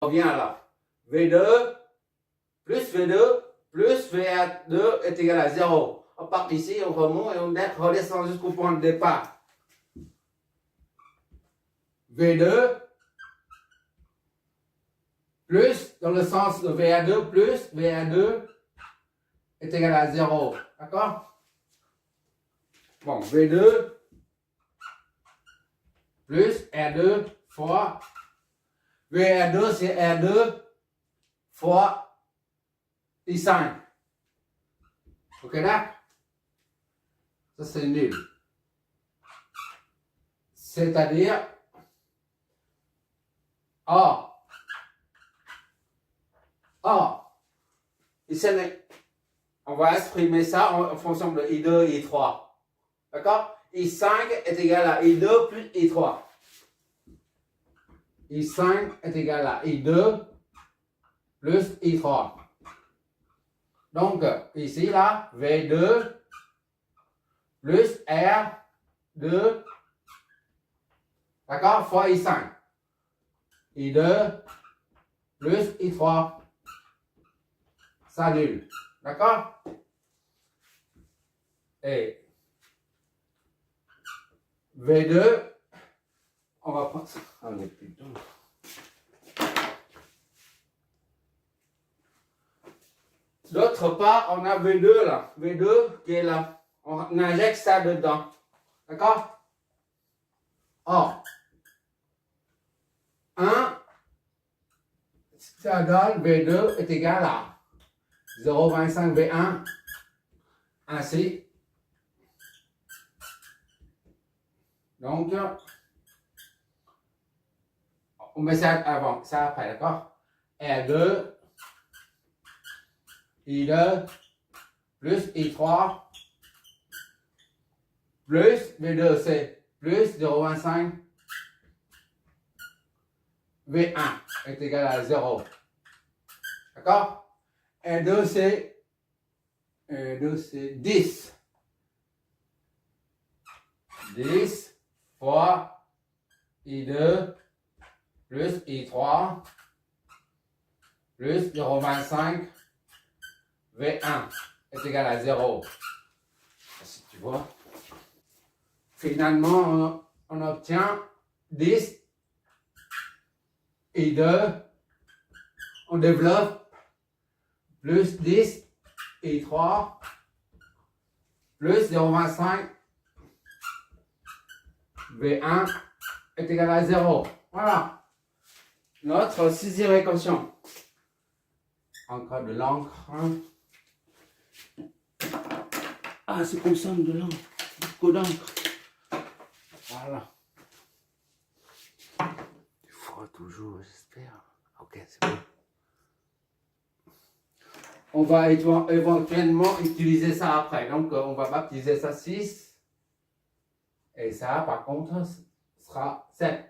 On revient là. V2 plus V2 plus VA2 est égal à 0. On part d'ici, on remonte et on redescend jusqu'au point de départ. V2 plus, dans le sens de VA2 plus, VA2 est égal à 0. D'accord? Bon, V2 plus R2 fois VR2, c'est R2 fois I5. Ok là? Ça c'est nul. C'est-à-dire ici on va exprimer ça en fonction de I2 et I3. D'accord? I5 est égal à I2 plus I3. I5 est égal à I2 plus I3. Donc, ici, là, V2 plus R2, d'accord, fois I5. I2 plus I3. Ça nul. D'accord? Et V2, on va prendre ça. Ah, mais putain. D'autre part, on a V2 là. V2 qui est là. On injecte ça dedans. D'accord? Or, 1, ça donne V2 est égal à 0,25 V1. Ainsi. Donc, on met ça avant, ça après, d'accord? R2, I2, plus I3, plus V2, c'est plus 0,25 V1 est égal à 0. D'accord? R2, c'est 10. 10 fois I2 plus I3 plus 0,25 V1 est égal à 0. Si tu vois. Finalement, on obtient 10 I2. On développe plus 10 I3 plus 0,25 V1 est égal à 0. Voilà. Notre sixième équation. Encore de l'encre. Ah, c'est consomme de l'encre. Beaucoup d'encre. Voilà. Il faudra toujours, j'espère. Ok, c'est bon. On va éventuellement utiliser ça après. Donc, on va baptiser ça 6. Et ça, par contre, sera 7.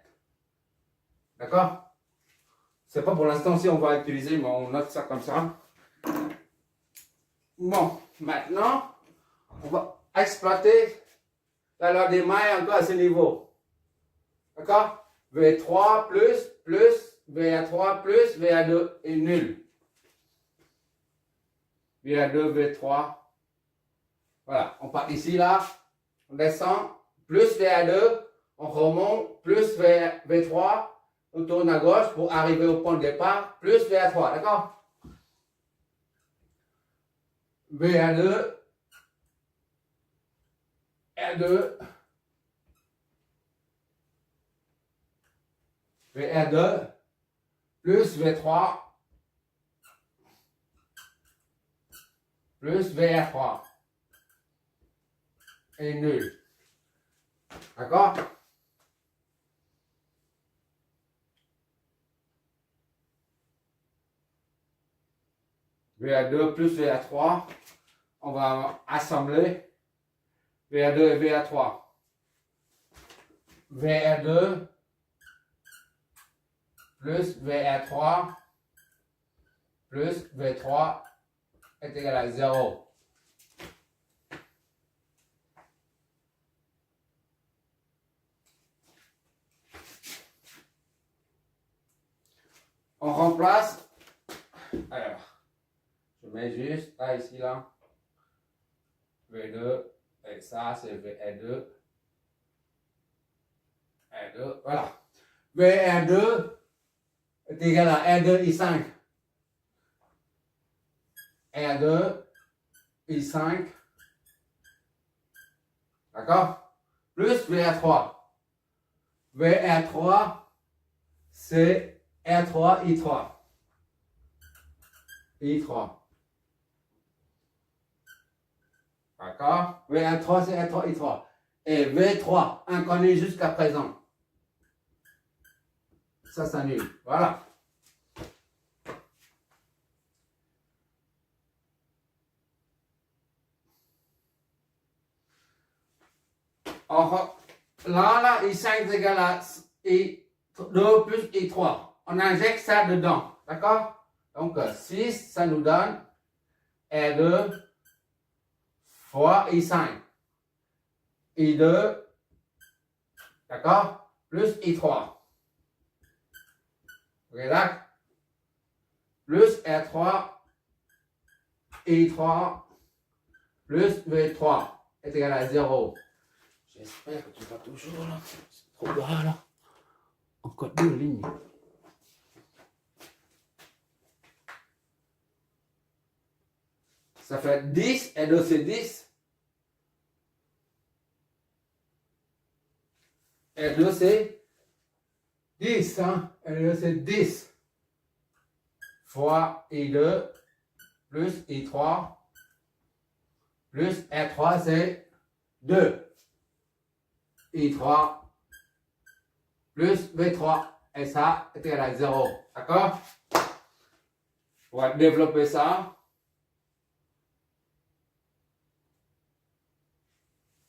D'accord? C'est pas pour l'instant si on va utiliser, mais on note ça comme ça. Bon, maintenant, on va exploiter la loi des mailles encore à ce niveau. D'accord? V3 plus VA3 plus VA2 est nul. VA2, V3. Voilà, on part ici, là. On descend. Plus VA2. On remonte. Plus V3. On tourne à gauche pour arriver au point de départ. Plus VA3. D'accord? VA2. R2. VR2 plus V3 plus VR3 est nul. D'accord? VA2 plus VA3, on va assembler VA2 et VA3. VA2 plus VA3 plus V3 est égal à 0. On remplace. Alors, je mets juste là, ici, là. V2. Et ça, c'est VR2. R2, voilà. VR2 est égal à R2 I5. R2 I5. D'accord? Plus VR3. VR3, c'est R3 I3. I3. D'accord? VR3, c'est R3 I3. Et V3, inconnu jusqu'à présent. Ça s'annule. Voilà. Là, I5 est égal à I2 plus I3. On injecte ça dedans. D'accord? Donc, 6, ça nous donne R2 fois I5. I2, d'accord? Plus I3. Ok, d'accord? Plus R3, I3, plus V3 est égal à 0. J'espère que tu vas toujours là. C'est trop bas là. Encore 2 lignes. Ça fait 10, et 2 c'est 10. Et 2 c'est 10, hein? Et 2 c'est 10. Fois I2 plus I3 plus R3 c'est 2. I3 plus V3. Et ça est égal à 0. D'accord? On va développer ça.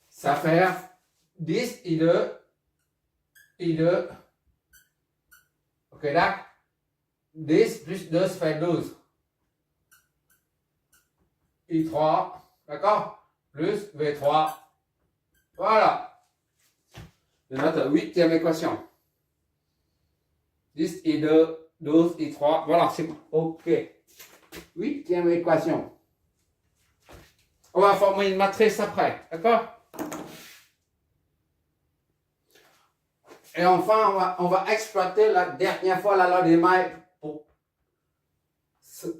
Ça fait 10 I2. I2. Ok, d'accord? 10 plus 2, ça fait 12. I3. D'accord? Plus V3. Voilà. C'est notre 8e équation. 10 I2, 12 I3. Voilà, c'est OK. 8e équation. On va former une matrice après. D'accord? Et enfin, on va exploiter la dernière fois la loi des mailles pour ce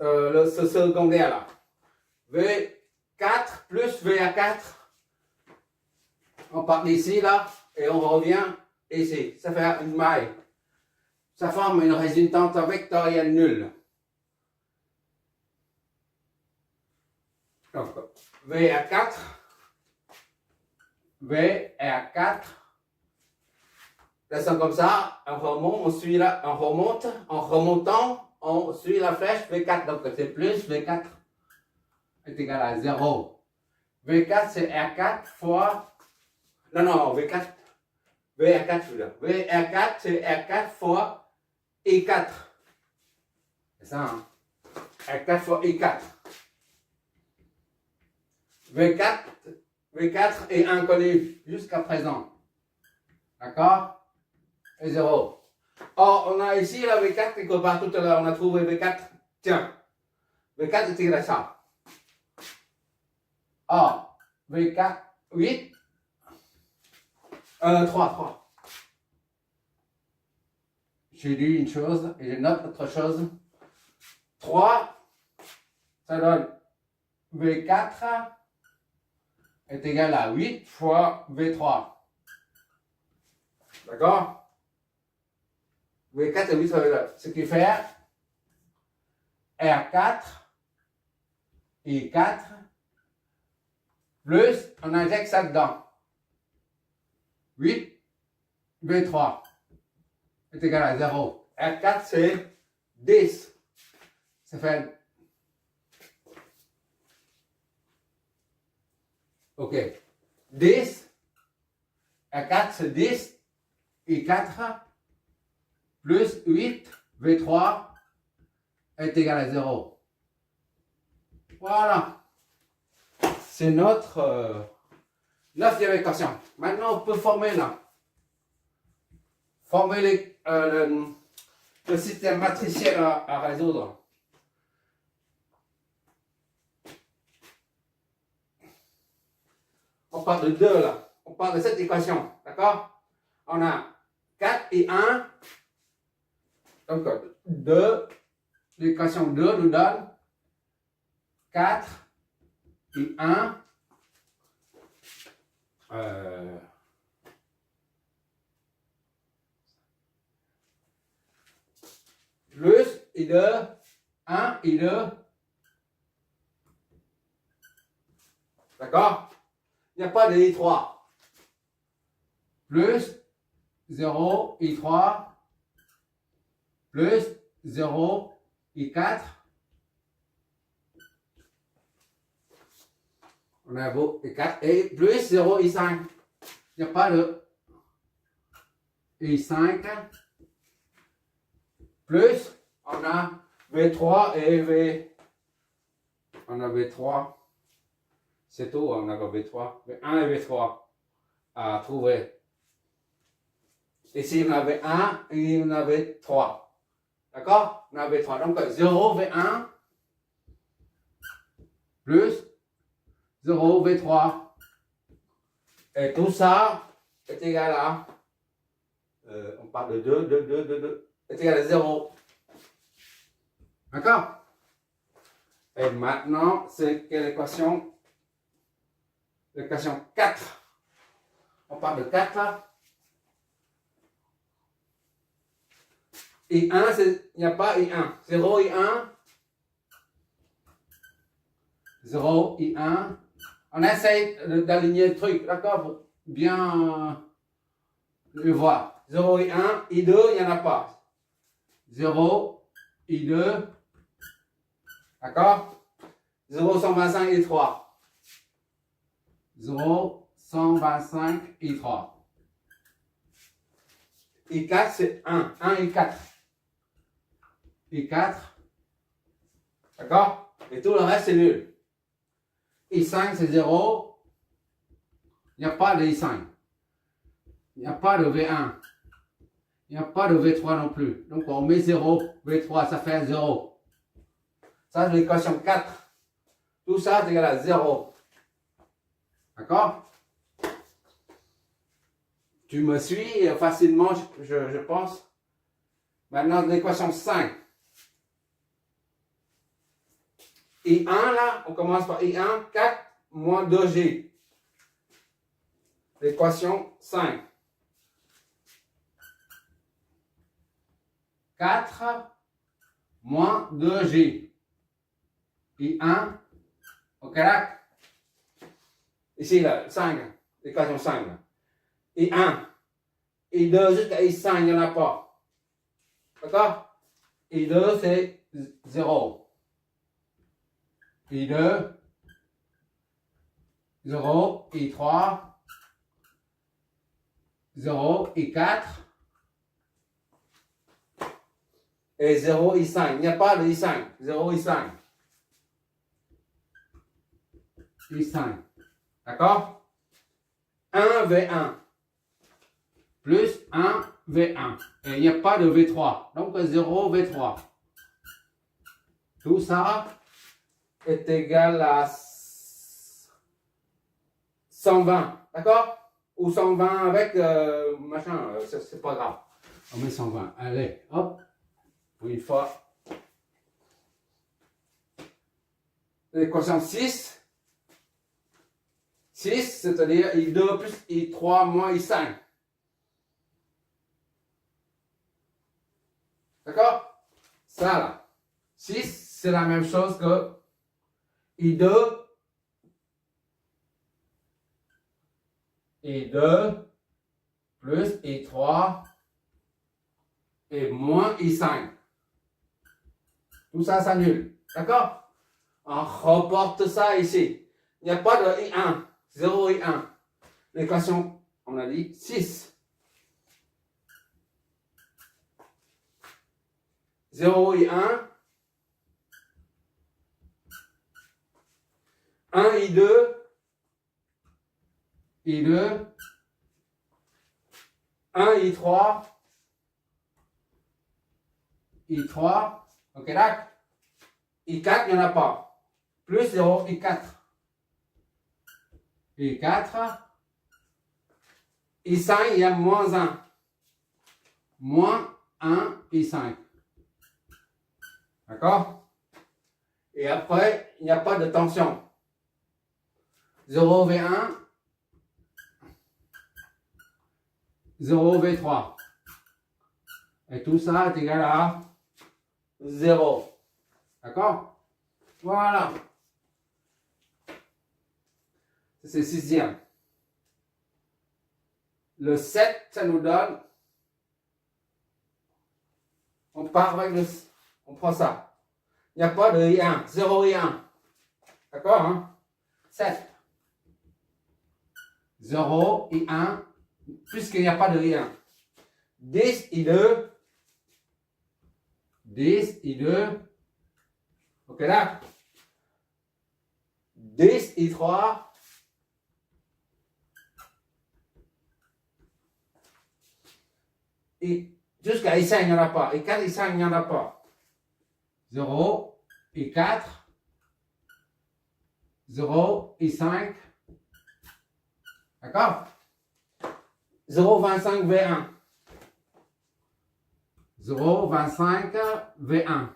secondaire là. V4 plus VA4. On part d'ici là et on revient ici. Ça fait une maille. Ça forme une résultante vectorielle nulle. Donc, VA4. VA4. Descend comme ça, on remonte, on suit là, on remonte, en remontant, on suit la flèche V4, donc c'est plus V4 est égal à 0. V4 c'est R4 fois, non, V4, VR4 celui-là. VR4 c'est R4 fois I4. C'est ça, hein? R4 fois I4. V4 est inconnu jusqu'à présent. D'accord? Et 0. Or, on a ici la V4 quelque part tout à l'heure. On a trouvé V4. Tiens. V4 est égal à ça. Or, V4, 8. 3. J'ai lu une chose et je note autre chose. 3, ça donne V4 est égal à 8 fois V3. D'accord? V4 et 8 fois V3. Ce qui fait R4 I4 plus, on injecte ça dedans. 8 V3 est égal à 0. R4 c'est 10. Ça fait... Ok. 10. R4 c'est 10. I4 plus 8 V3 est égal à 0. Voilà. C'est notre 9e équation. Maintenant, on peut former là. Former le système matriciel à résoudre. On parle de 2 là. On parle de cette équation. D'accord? On a 4 et 1. Donc 2. L'équation 2 nous donne 4 et 1. Plus et 2. 1 et 2. D'accord? Il n'y a pas de I3. Plus 0, I3. Plus 0, I4. On a beau I4 et plus 0, I5. Il n'y a pas de I5. Plus, on a V3 et V. On a V3. C'est tout, on a V3. V1 et V3 à trouver. Ici, on a V1 et on a V3. D'accord? On a V3. Donc, 0, V1 plus 0, V3. Et tout ça est égal à, on parle de 2, est égal à 0. D'accord? Et maintenant, c'est quelle équation? L'équation 4. On parle de 4 là. Et 1, il n'y a pas I1. 0 et 1. 0 et 1. On essaye d'aligner le truc, d'accord, pour bien le voir. 0 et 1, et 2, il n'y en a pas. 0 et 2, d'accord. 0, 125 et 3. 0, 125 et 3. Et 4, c'est 1. 1 et 4. Et 4. D'accord. Et tout le reste, c'est nul. I5, c'est 0. Il n'y a pas de I5. Il n'y a pas de V1. Il n'y a pas de V3 non plus. Donc, on met 0. V3, ça fait 0. Ça, c'est l'équation 4. Tout ça, c'est égal à 0. D'accord? Tu me suis facilement, je pense. Maintenant, l'équation 5. I1, là, on commence par I1, 4 moins 2G. L'équation 5. 4 moins 2G. I1, ok là? Ici, là, 5, l'équation 5. Là. I1, I2 jusqu'à I5, il n'y en a pas. D'accord? I2, c'est 0. I2, 0, I3, 0, I4, et 0, I5. Il n'y a pas de I5. 0, I5. I5. D'accord? 1, V1. Plus 1, V1. Et il n'y a pas de V3. Donc 0, V3. Tout ça est égal à 120, d'accord? Ou 120 avec machin, c'est pas grave. On met 120. Allez, hop. Pour une fois. L'équation 6. 6, c'est-à-dire I2 plus I3 moins I5. D'accord? Ça là. 6, c'est la même chose que I2 plus I3 et moins I5. Tout ça s'annule. D'accord? On reporte ça ici. Il n'y a pas de I1. 0 I1. L'équation, on a dit 6. 0 I1. 1 I2. I2. 1 I3. I3. Ok, d'accord? I4, il n'y en a pas. Plus 0, I4. I4. I5, il y a moins 1. Moins 1, I5. D'accord? Et après, il n'y a pas de tension. 0 V1, 0 V3. Et tout ça est égal à 0. D'accord? Voilà. C'est sixième. Le 7, ça nous donne. On part avec le. On prend ça. Il n'y a pas de I1. 0 I1. D'accord? Hein? 7. 0 I1. Puisqu'il n'y a pas de I1. 10 I2. 10 I2. Ok là? 10 I3. Et jusqu'à I5, il n'y en a pas. I4, I5, il n'y en a pas. 0, I4. 0, I5. D'accord? 0,25 V1. 0,25 V1.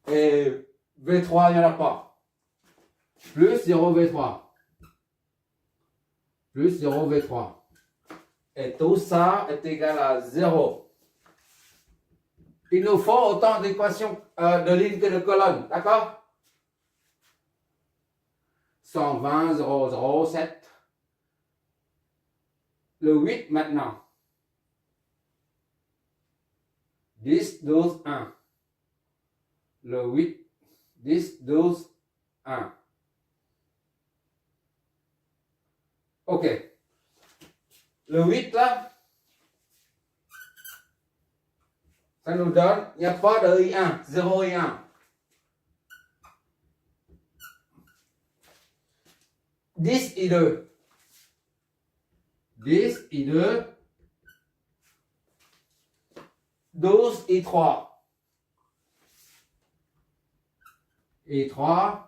Et V3, il n'y en a pas. Plus 0 V3. Plus 0 V3. Et tout ça est égal à 0. Il nous faut autant d'équations de lignes que de colonnes. D'accord? 120, 0, 0, 7. Le 8 maintenant. 10, 12, 1. Le 8, 10, 12, 1. OK. Le 8 là, ça nous donne, il n'y a pas de I1, 0 I1. 10 I2. 10 I2. 12 I3. I3.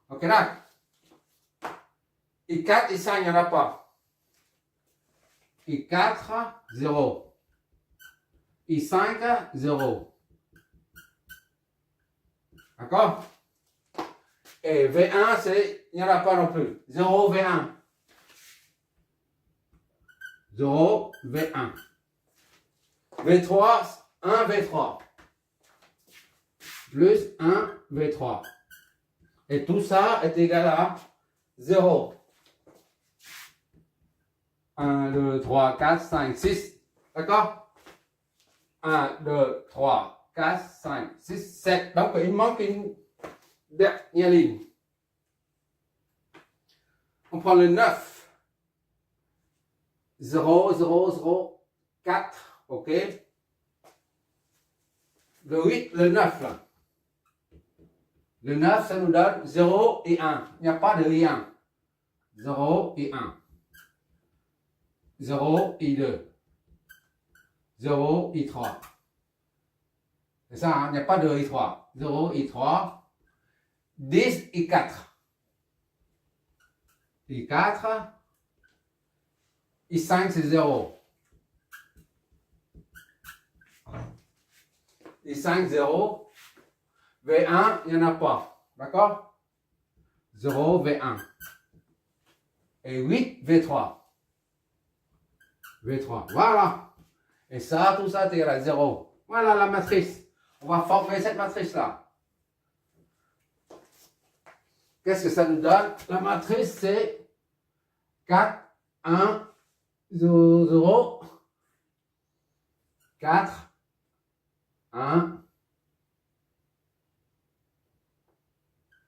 Ok là. I4, I5, il n'y en a pas. I4, 0. I5, 0. D'accord? Et V1, il n'y en a pas non plus. 0 V1. 0 V1. V3, 1 V3. Plus 1 V3. Et tout ça est égal à 0. 1, 2, 3, 4, 5, 6. D'accord? 1, 2, 3, 4, 5, 6, 7. Donc, il manque une dernière ligne. On prend le 9. 0, 0, 0, 4. OK? Le 8, le 9 là. Le 9, ça nous donne 0 et 1. Il n'y a pas de I1. 0 et 1. 0 et 2. 0 et 3. C'est ça, hein? Il n'y a pas de I3. 0 et 3. 10 et 4. Et 4. Et 5, c'est 0. Et 5, 0. V1, il n'y en a pas. D'accord? 0, V1. Et 8, V3. V3. Voilà. Et ça, tout ça, c'est égal à 0. Voilà la matrice. On va former cette matrice-là. Qu'est-ce que ça nous donne? La matrice, c'est 4, 1, 0, 0. 4, 1,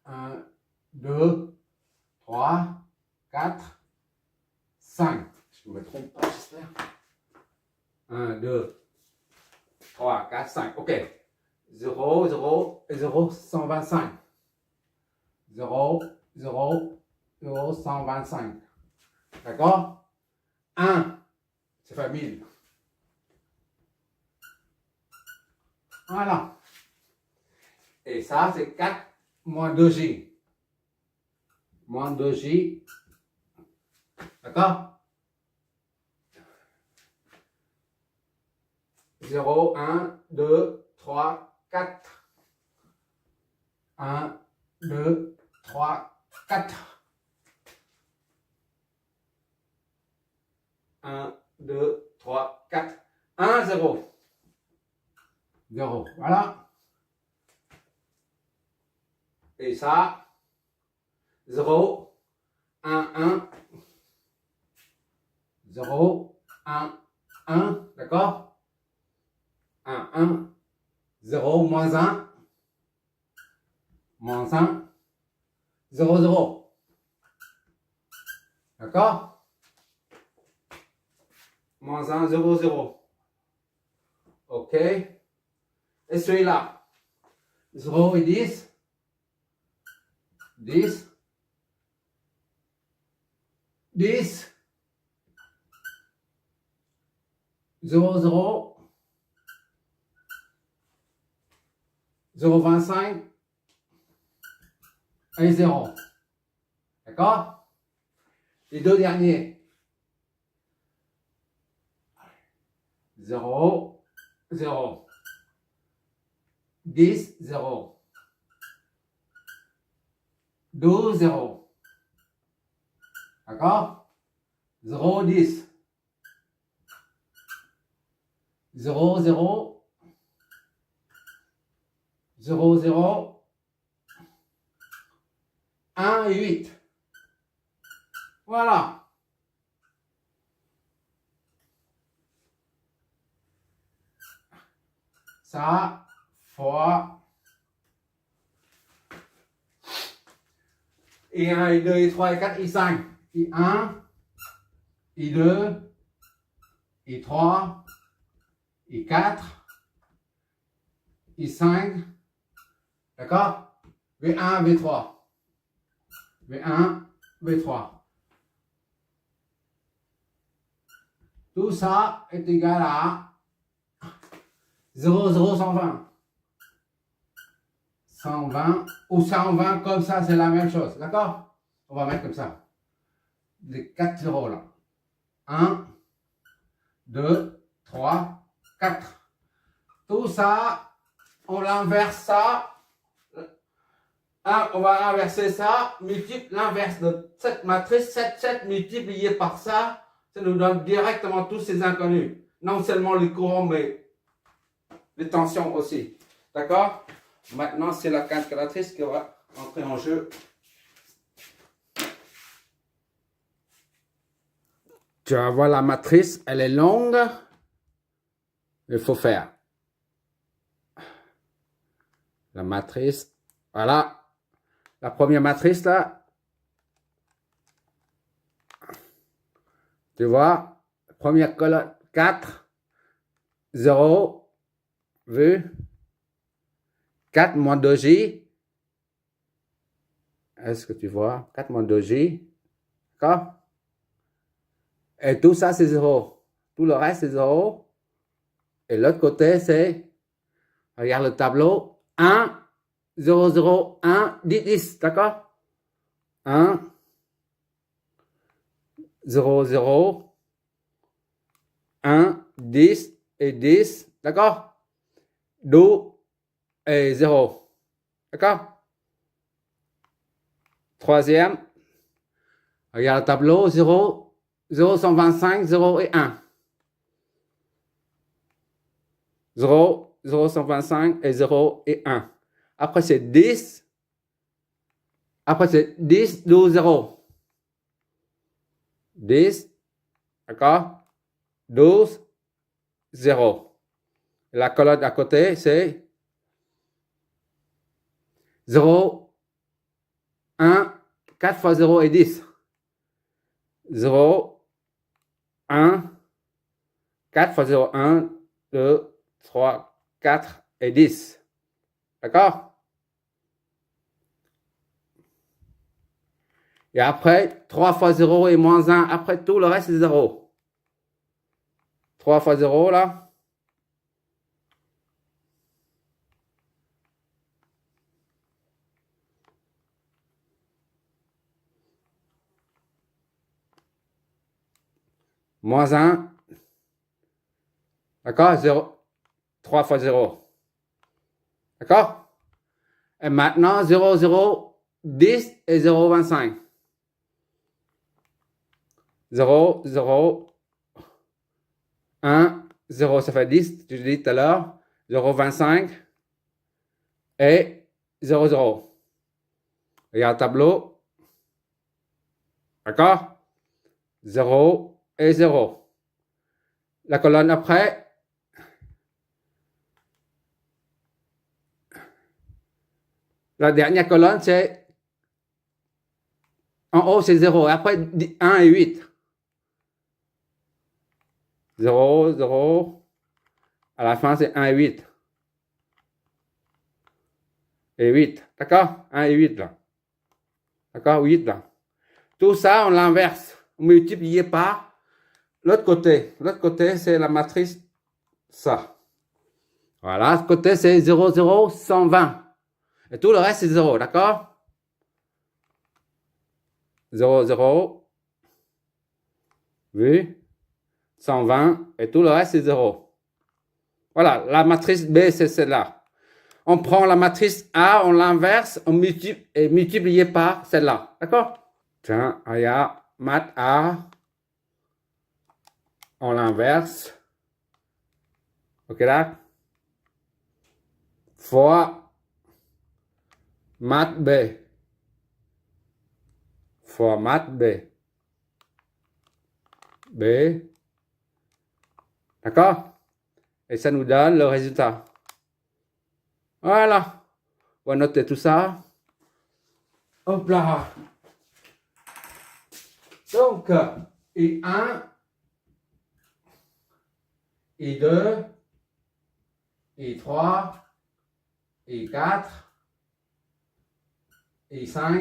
1, 2, 3, 4, 5. Je ne me trompe pas, j'espère. 1, 2, 3, 4, 5. OK. 0, 0 et 0, 125. 0, 0, 0, 125. D'accord? 1, ça fait 1000. Voilà. Et ça, c'est 4 moins 2J. Moins 2J. D'accord? 0, 1, 2, 3, 4. 1, 2, 3, 4. 1, 2, 3, 4. 1, 0. 0. Voilà. Et ça, 0, 1, 1. 0, 1, 1. D'accord? 1, 1. 0, moins 1. Moins 1. 0, 0. D'accord? Moins 1, 0, 0. OK. Et celui-là, 0 et 10. 10. 10. 0, 0. 0, 25. Et 0. D'accord? Les deux derniers. 0, 0. 10, 0. 12, 0. D'accord? 0, 10. 0, 0. 0, 0. 1 et 8. Voilà. Ça, fois. Et 1, et 2, et 3, et 4, et 5. Et 1, et 2, et 3, et 4, et 5. D'accord? V1, V3. V1, V3. Tout ça est égal à 0, 0, 120. 120 ou 120 comme ça, c'est la même chose. D'accord? On va mettre comme ça. Les 4 zéros là. 1, 2, 3, 4. Tout ça, on l'inverse ça. On va inverser ça, multiple l'inverse de cette matrice, 7, 7 multiplié par ça nous donne directement tous ces inconnus. Non seulement les courants, mais les tensions aussi. D'accord? Maintenant, c'est la calculatrice qui va entrer en jeu. Tu vas voir la matrice, elle est longue. Il faut faire la matrice. Voilà. La première matrice là. Tu vois, première colonne 4, 0, vu, 4 moins 2J. Est-ce que tu vois? 4 moins 2J. D'accord? Et tout ça, c'est 0. Tout le reste, c'est 0. Et l'autre côté, c'est, regarde le tableau, 1, 0, 0, 1, 10, 10. D'accord? 1, 0, 0, 1, 10 et 10. D'accord? 12 et 0. D'accord? Troisième, regarde le tableau, 0, 0, 125, 0 et 1. 0, 0, 125 et 0 et 1. Après, c'est 10. Après, c'est 10, 12, 0. 10, d'accord? 12, 0. La colonne à côté, c'est 0, 1, 4 fois 0 et 10. 0, 1, 4 fois 0, 1, 2, 3, 4 et 10. D'accord? Et après, 3 fois 0 et moins 1. Après, tout le reste, c'est 0. 3 fois 0, là. moins 1. D'accord? 0. 3 fois 0. D'accord? Et maintenant, 0, 0, 10 et 0, 25. 0, 0, 1, 0, ça fait 10, je l'ai dit tout à l'heure. 0, 25 et 0, 0. Regarde le tableau. D'accord? 0 et 0. La colonne après. La dernière colonne, c'est en haut, c'est 0. Après, 1 et 8. 0, 0. À la fin, c'est 1 et 8. Et 8. D'accord? 1 et 8 là. D'accord? 8 là. Tout ça, on l'inverse. On multiplie par l'autre côté. L'autre côté, c'est la matrice ça. Voilà, ce côté, c'est 0, 0, 120. Et tout le reste, c'est 0. D'accord? 0, 0. Vu? 120. Et tout le reste, c'est 0. Voilà, la matrice B, c'est celle-là. On prend la matrice A, on l'inverse, on multiplie par celle-là. D'accord? Tiens, regarde, math A, on l'inverse. Ok là? Fois math B. Fois math B. B. D'accord? Et ça nous donne le résultat. Voilà. On va noter tout ça. Hop là. Donc, I1, I2, I3, I4, I5,